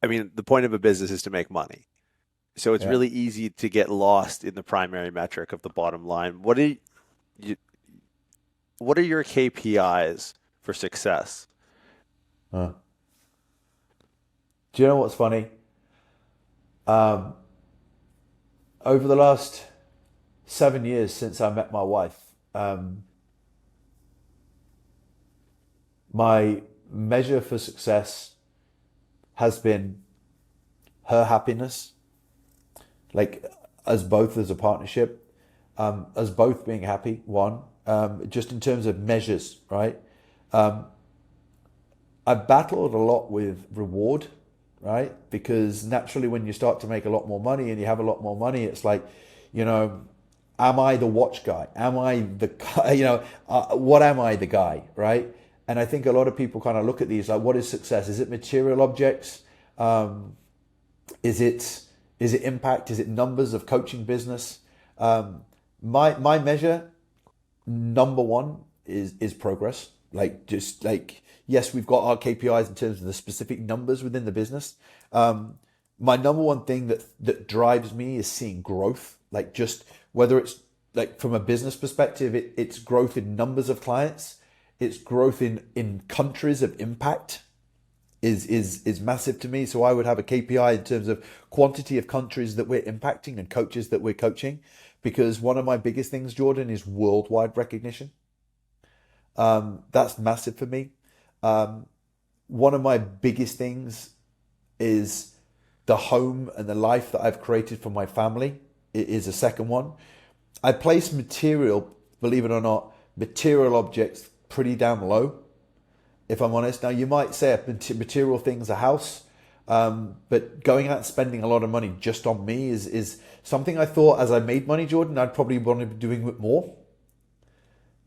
I mean, the point of a business is to make money. So it's Yeah. really easy to get lost in the primary metric of the bottom line. You, what are your KPIs for success? Uh, do you know what's funny? Um, Over the last 7 years since I met my wife, um, my measure for success has been her happiness, like us both as a partnership, us both being happy, one, just in terms of measures, right? I battled a lot with reward, right? Because naturally, when you start to make a lot more money and you have a lot more money, it's like, you know, am I the watch guy? Am I the, what am I the guy, right? And I think a lot of people kind of look at these like, what is success? Is it material objects? Is it is it impact? Is it numbers of coaching business? Um, my measure number one is progress. Like just like yes, we've got our KPIs in terms of the specific numbers within the business. Um, my number one thing that drives me is seeing growth. Like just whether it's like from a business perspective, it's growth in numbers of clients, it's growth in countries of impact is massive to me. So I would have a KPI in terms of quantity of countries that we're impacting and coaches that we're coaching, because one of my biggest things, Jordan, is worldwide recognition. That's massive for me. One of my biggest things is the home and the life that I've created for my family. It is a second one. I place material, believe it or not, material objects pretty damn low, if I'm honest. Now, you might say a material thing's a house, but going out and spending a lot of money just on me is something I thought as I made money, Jordan, I'd probably want to be doing it more.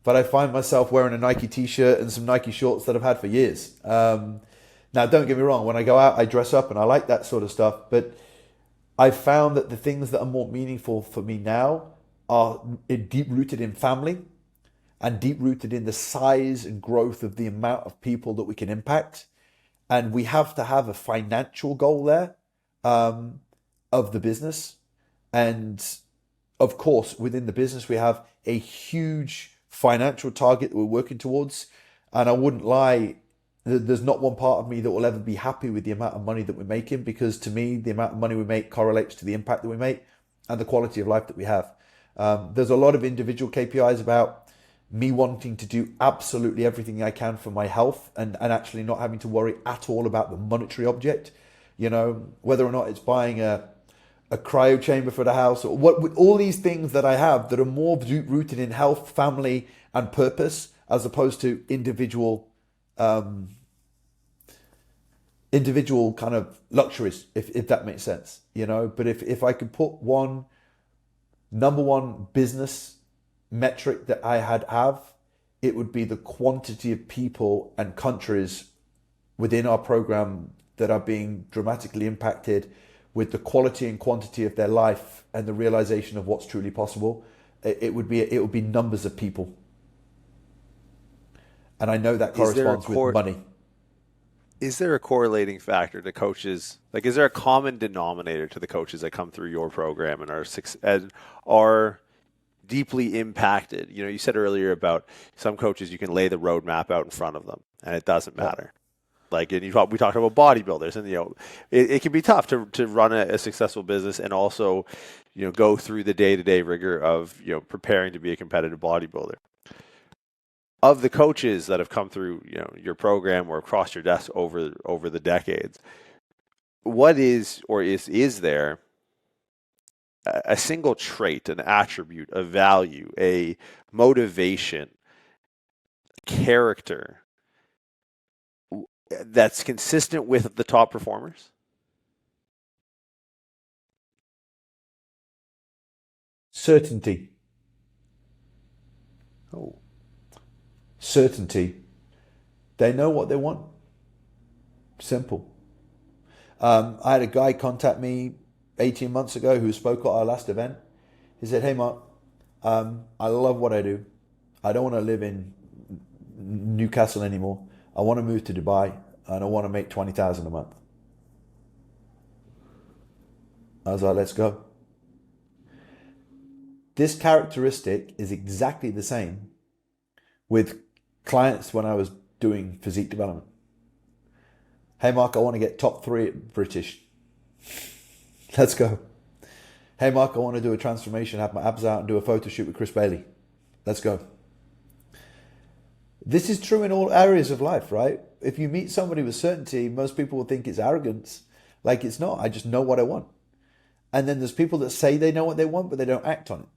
But I find myself wearing a Nike t-shirt and some Nike shorts that I've had for years. Now, don't get me wrong, when I go out, I dress up and I like that sort of stuff. But I've found that the things that are more meaningful for me now are deep rooted in family and deep rooted in the size and growth of the amount of people that we can impact. And we have to have a financial goal there, of the business. And of course, within the business, we have a huge financial target that we're working towards. And I wouldn't lie, there's not one part of me that will ever be happy with the amount of money that we're making, because to me, the amount of money we make correlates to the impact that we make and the quality of life that we have. There's a lot of individual KPIs about me wanting to do absolutely everything I can for my health, and actually not having to worry at all about the monetary object. Whether or not it's buying a cryo chamber for the house, or what, with all these things that I have that are more rooted in health, family, and purpose, as opposed to individual kind of luxuries, if that makes sense. But if I could put one number one business metric that I have, it would be the quantity of people and countries within our program that are being dramatically impacted with the quality and quantity of their life and the realization of what's truly possible. It would be numbers of people, and I know that Is there a corresponds with core money. is there a correlating factor to coaches? Like, is there a common denominator to the coaches that come through your program and are deeply impacted? You said earlier about some coaches, you can lay the roadmap out in front of them and it doesn't Yeah. matter. Like, and we talked about bodybuilders, and it can be tough to run a successful business and also, go through the day to day rigor of preparing to be a competitive bodybuilder. Of the coaches that have come through, your program or across your desk over the decades, what is there a single trait, an attribute, a value, a motivation, character that's consistent with the top performers? Certainty. Oh, Certainty. They know what they want. Simple. I had a guy contact me 18 months ago who spoke at our last event. He said, "Hey, Mark, I love what I do. I don't want to live in Newcastle anymore. I want to move to Dubai and I want to make 20,000 a month." I was like, let's go. This characteristic is exactly the same with clients when I was doing physique development. Hey, Mark, I want to get top 3 at British. Let's go. Hey, Mark, I want to do a transformation, have my abs out and do a photo shoot with Chris Bailey. Let's go. This is true in all areas of life, right? If you meet somebody with certainty, most people will think it's arrogance. Like, it's not. I just know what I want. And then there's people that say they know what they want, but they don't act on it.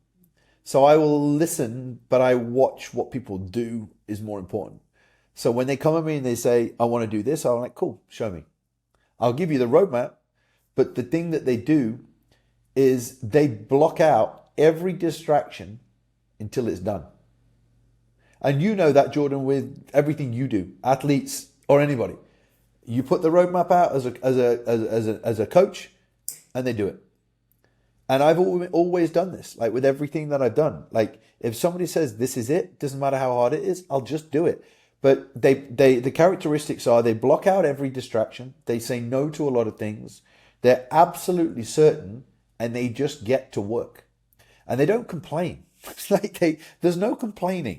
So I will listen, but I watch what people do is more important. So when they come at me and they say, I want to do this, I'm like, cool, show me. I'll give you the roadmap. But the thing that they do is they block out every distraction until it's done. And you know that, Jordan, with everything you do, athletes or anybody. You put the roadmap out as a coach, and they do it. And I've always done this, like with everything that I've done. Like if somebody says this is it, doesn't matter how hard it is, I'll just do it. But the characteristics are they block out every distraction. They say no to a lot of things. They're absolutely certain, and they just get to work. And they don't complain. It's like there's no complaining.